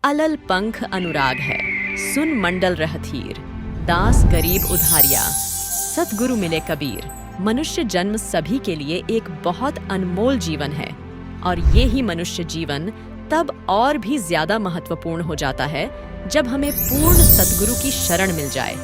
अलल पंख अनुराग है, सुन मंडल रहथीर, दास गरीब उधारिया, सतगुरु मिले कबीर। मनुष्य जन्म सभी के लिए एक बहुत अनमोल जीवन है और ये ही मनुष्य जीवन तब और भी ज्यादा महत्वपूर्ण हो जाता है जब हमें पूर्ण सतगुरु की शरण मिल जाए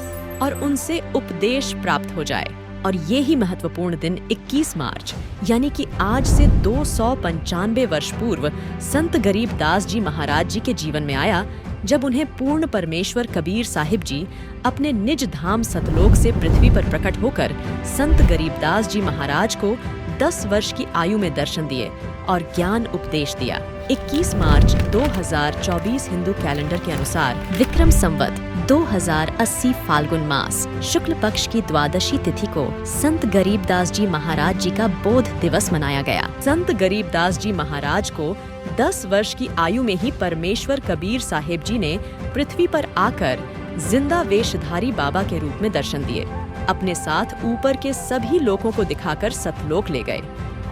और उनसे उपदेश प्राप्त हो जाए। और ये ही महत्वपूर्ण दिन 21 मार्च यानी कि आज से 295 वर्ष पूर्व संत गरीबदास जी महाराज जी के जीवन में आया, जब उन्हें पूर्ण परमेश्वर कबीर साहिब जी अपने निज धाम सतलोक से पृथ्वी पर प्रकट होकर संत गरीबदास जी महाराज को 10 वर्ष की आयु में दर्शन दिए और ज्ञान उपदेश दिया। 21 मार्च 2024 हिंदू कैलेंडर के अनुसार विक्रम संवत 2080 फाल्गुन मास शुक्ल पक्ष की द्वादशी तिथि को संत गरीबदास जी महाराज जी का बोध दिवस मनाया गया। संत गरीबदास जी महाराज को 10 वर्ष की आयु में ही परमेश्वर कबीर साहिब जी ने पृथ्वी पर आकर जिंदा वेशधारी बाबा के रूप में दर्शन दिए। अपने साथ ऊपर के सभी लोकों को दिखाकर सतलोक ले गए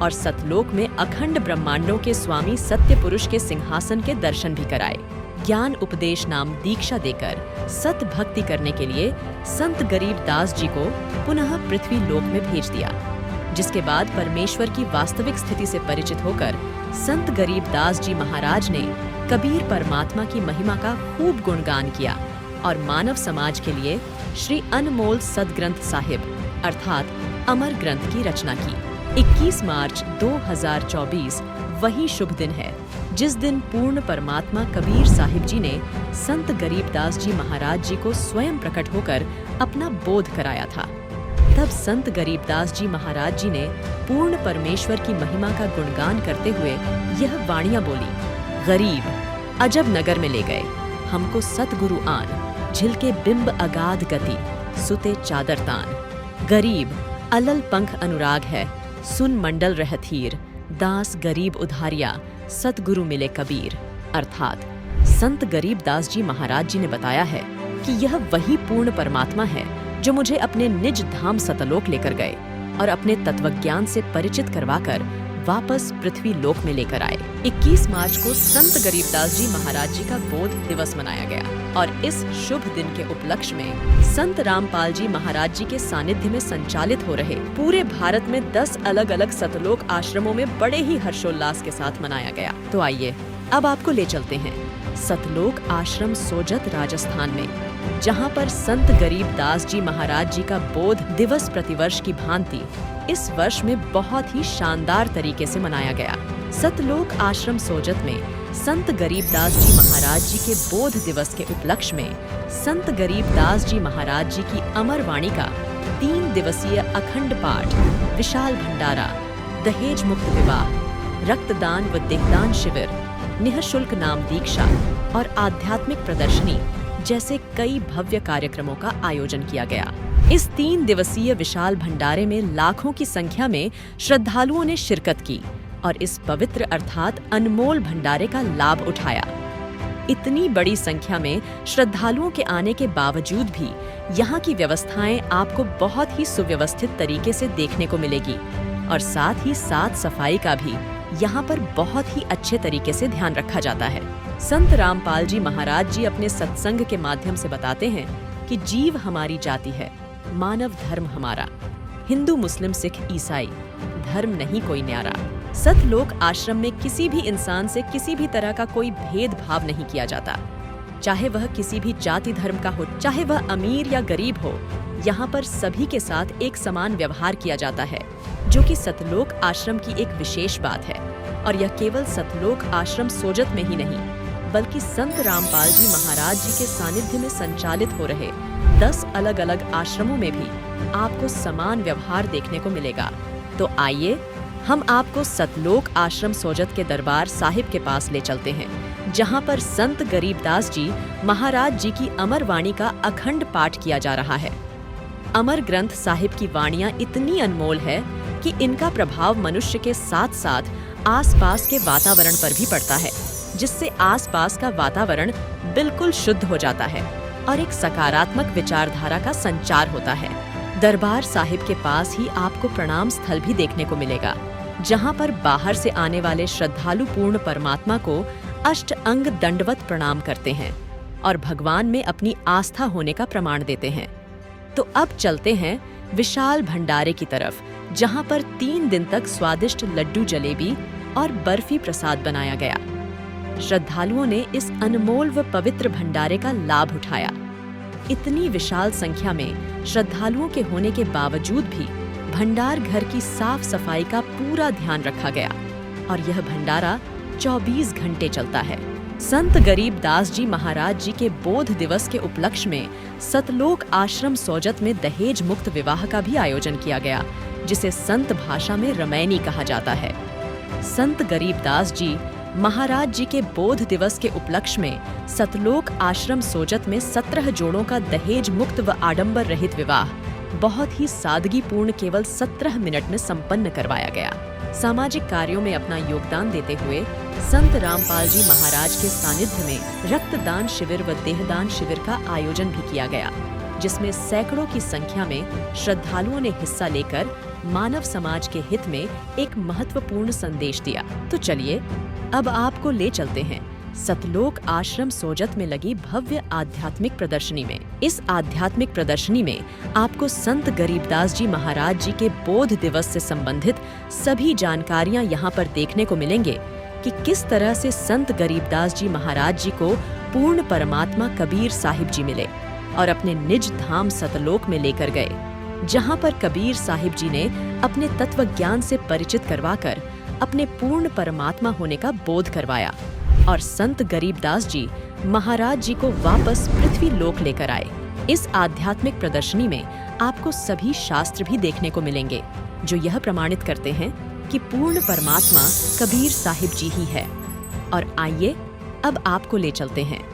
और सतलोक में अखंड ब्रह्मांडों के स्वामी सत्य पुरुष के सिंहासन के दर्शन भी कराए। ज्ञान उपदेश नाम दीक्षा देकर सत भक्ति करने के लिए संत गरीबदास जी को पुनः पृथ्वी लोक में भेज दिया, जिसके बाद परमेश्वर की वास्तविक स्थिति से परिचित होकर संत गरीबदास जी महाराज ने कबीर परमात्मा की महिमा का खूब गुणगान किया और मानव समाज के लिए श्री अनमोल सदग्रंथ साहिब अर्थात अमर ग्रंथ की रचना की। 21 मार्च 2024 वही शुभ दिन है जिस दिन पूर्ण परमात्मा कबीर साहिब जी ने संत गरीबदास जी महाराज जी को स्वयं प्रकट होकर अपना बोध कराया था। तब संत गरीबदास जी महाराज जी ने पूर्ण परमेश्वर की महिमा का गुणगान करते हुए यह वाणियां बोली। गरीब अजब नगर में ले गए हमको सतगुरु आन, झिलके बिंब अगाध गति सुते चादर तान। गरीब अलल पंख अनुराग है, सुन मंडल रहथीर, दास गरीब उधारिया, सतगुरु मिले कबीर। अर्थात संत गरीबदास जी महाराज जी ने बताया है कि यह वही पूर्ण परमात्मा है जो मुझे अपने निज धाम सतलोक लेकर गए और अपने तत्वज्ञान से परिचित करवाकर वापस पृथ्वी लोक में लेकर आए। 21 मार्च को संत गरीबदास जी महाराज जी का बोध दिवस मनाया गया और इस शुभ दिन के उपलक्ष्य में संत रामपाल जी महाराज जी के सानिध्य में संचालित हो रहे पूरे भारत में 10 अलग अलग सतलोक आश्रमों में बड़े ही हर्षोल्लास के साथ मनाया गया। तो आइए अब आपको ले चलते हैं सतलोक आश्रम सोजत राजस्थान में, जहाँ पर संत गरीबदास जी महाराज जी का बोध दिवस प्रतिवर्ष की भांति इस वर्ष में बहुत ही शानदार तरीके से मनाया गया। सतलोक आश्रम सोजत में संत गरीबदास जी महाराज जी के बोध दिवस के उपलक्ष्य में संत गरीबदास जी महाराज जी की अमर वाणी का 3 दिवसीय अखंड पाठ, विशाल भंडारा, दहेज मुक्त विवाह, रक्तदान व देहदान शिविर, निःशुल्क नाम दीक्षा और आध्यात्मिक प्रदर्शनी जैसे कई भव्य कार्यक्रमों का आयोजन किया गया। इस 3 दिवसीय विशाल भंडारे में लाखों की संख्या में श्रद्धालुओं ने शिरकत की और इस पवित्र अर्थात अनमोल भंडारे का लाभ उठाया। इतनी बड़ी संख्या में श्रद्धालुओं के आने के बावजूद भी यहाँ की व्यवस्थाएं आपको बहुत ही सुव्यवस्थित तरीके से देखने को मिलेगी और साथ ही साफ सफाई का भी यहाँ पर बहुत ही अच्छे तरीके से ध्यान रखा जाता है। संत रामपाल जी महाराज जी अपने सत्संग के माध्यम से बताते हैं कि जीव हमारी जाति है, मानव धर्म हमारा, हिंदू मुस्लिम सिख ईसाई धर्म नहीं कोई न्यारा। सतलोक आश्रम में किसी भी इंसान से किसी भी तरह का कोई भेदभाव नहीं किया जाता, चाहे वह किसी भी जाति धर्म का हो, चाहे वह अमीर या गरीब हो। यहाँ पर सभी के साथ एक समान व्यवहार किया जाता है, जो कि सतलोक आश्रम की एक विशेष बात है। और यह केवल सतलोक आश्रम सोजत में ही नहीं बल्कि संत रामपाल जी महाराज जी के सानिध्य में संचालित हो रहे 10 अलग अलग आश्रमों में भी आपको समान व्यवहार देखने को मिलेगा। तो आइए हम आपको सतलोक आश्रम सोजत के दरबार साहिब के पास ले चलते हैं, जहां पर संत गरीबदास जी महाराज जी की अमर वाणी का अखंड पाठ किया जा रहा है। अमर ग्रंथ साहिब की वाणियां इतनी अनमोल है कि इनका प्रभाव मनुष्य के साथ साथ आसपास के वातावरण पर भी पड़ता है, जिससे आसपास का वातावरण बिल्कुल शुद्ध हो जाता है और एक सकारात्मक विचारधारा का संचार होता है। दरबार साहिब के पास ही आपको प्रणाम स्थल भी देखने को मिलेगा, जहां पर बाहर से आने वाले श्रद्धालु पूर्ण परमात्मा को अष्ट अंग दंडवत प्रणाम करते हैं और भगवान में अपनी आस्था होने का प्रमाण देते हैं। तो अब चलते हैं विशाल भंडारे की तरफ, जहां पर 3 दिन तक स्वादिष्ट लड्डू जलेबी और बर्फी प्रसाद बनाया गया। श्रद्धालुओं ने इस अनमोल व पवित्र भंडारे का लाभ उठाया। इतनी विशाल संख्या में श्रद्धालुओं के होने के बावजूद भी भंडार घर की साफ सफाई का पूरा ध्यान रखा गया और यह भंडारा 24 घंटे चलता है। संत गरीब दास जी महाराज जी के बोध दिवस के उपलक्ष्य में सतलोक आश्रम सोजत में दहेज मुक्त विवाह का भी आयोजन किया गया, जिसे संत भाषा में रमैनी कहा जाता है। संत गरीब दास जी महाराज जी के बोध दिवस के उपलक्ष्य में सतलोक आश्रम सोजत में 17 जोड़ों का दहेज मुक्त व आडंबर रहित विवाह बहुत ही सादगीपूर्ण केवल 17 मिनट में संपन्न करवाया गया। सामाजिक कार्यों में अपना योगदान देते हुए संत रामपाल जी महाराज के सानिध्य में रक्तदान शिविर व देहदान शिविर का आयोजन भी किया गया, जिसमें सैकड़ों की संख्या में श्रद्धालुओं ने हिस्सा लेकर मानव समाज के हित में एक महत्वपूर्ण संदेश दिया। तो चलिए अब आपको ले चलते हैं सतलोक आश्रम सोजत में लगी भव्य आध्यात्मिक प्रदर्शनी में। इस आध्यात्मिक प्रदर्शनी में आपको संत गरीबदास जी महाराज जी के बोध दिवस से संबंधित सभी जानकारियां यहाँ पर देखने को मिलेंगे कि किस तरह से संत गरीबदास जी महाराज जी को पूर्ण परमात्मा कबीर साहिब जी मिले और अपने निज धाम सतलोक में लेकर गए, जहाँ पर कबीर साहिब जी ने अपने तत्व ज्ञान से परिचित करवाकर अपने पूर्ण परमात्मा होने का बोध करवाया और संत गरीबदास जी महाराज जी को वापस पृथ्वी लोक लेकर आए। इस आध्यात्मिक प्रदर्शनी में आपको सभी शास्त्र भी देखने को मिलेंगे जो यह प्रमाणित करते हैं कि पूर्ण परमात्मा कबीर साहिब जी ही है। और आइए अब आपको ले चलते हैं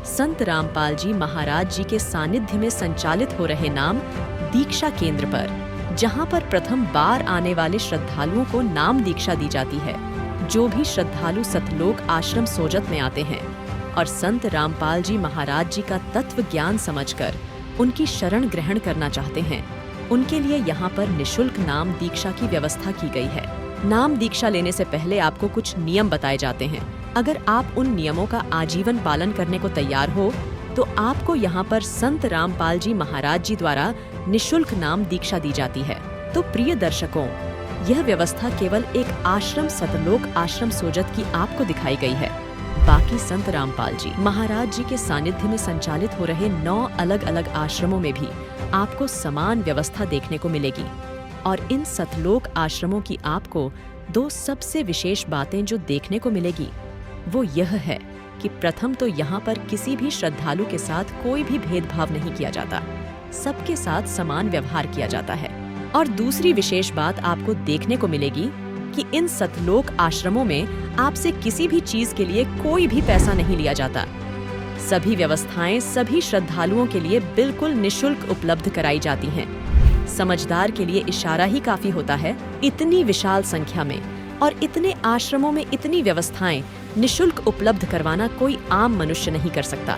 संत रामपाल जी महाराज जी के सानिध्य में संचालित हो रहे नाम दीक्षा केंद्र पर, जहां पर प्रथम बार आने वाले श्रद्धालुओं को नाम दीक्षा दी जाती है। जो भी श्रद्धालु सतलोक आश्रम सोजत में आते हैं और संत रामपाल जी महाराज जी का तत्व ज्ञान समझकर उनकी शरण ग्रहण करना चाहते हैं, उनके लिए यहाँ पर निशुल्क नाम दीक्षा की व्यवस्था की गई है। नाम दीक्षा लेने से पहले आपको कुछ नियम बताए जाते हैं। अगर आप उन नियमों का आजीवन पालन करने को तैयार हो तो आपको यहाँ पर संत रामपाल जी महाराज जी द्वारा निशुल्क नाम दीक्षा दी जाती है। तो प्रिय दर्शकों, यह व्यवस्था केवल एक आश्रम सतलोक आश्रम सोजत की आपको दिखाई गई है। बाकी संत रामपाल जी महाराज जी के सानिध्य में संचालित हो रहे 9 अलग अलग आश्रमों में भी आपको समान व्यवस्था देखने को मिलेगी। और इन सतलोक आश्रमों की आपको 2 सबसे विशेष बातें जो देखने को मिलेगी वो यह है कि प्रथम तो यहाँ पर किसी भी श्रद्धालु के साथ कोई भी भेदभाव नहीं किया जाता, सबके साथ समान व्यवहार किया जाता है। और दूसरी विशेष बात आपको देखने को मिलेगी कि इन सतलोक आश्रमों में आपसे किसी भी चीज के लिए कोई भी पैसा नहीं लिया जाता। सभी व्यवस्थाएं सभी श्रद्धालुओं के लिए बिल्कुल निशुल्क उपलब्ध कराई जाती हैं। समझदार के लिए इशारा ही काफी होता है। इतनी विशाल संख्या में और इतने आश्रमों में इतनी व्यवस्थाएं निशुल्क उपलब्ध करवाना कोई आम मनुष्य नहीं कर सकता।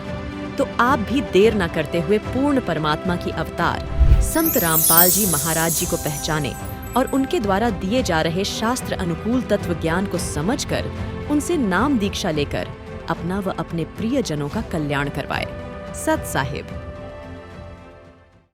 तो आप भी देर न करते हुए पूर्ण परमात्मा की अवतार संत रामपाल जी महाराज जी को पहचाने और उनके द्वारा दिए जा रहे शास्त्र अनुकूल तत्व ज्ञान को समझकर उनसे नाम दीक्षा लेकर अपना व अपने प्रियजनों का कल्याण करवाए। सत साहिब।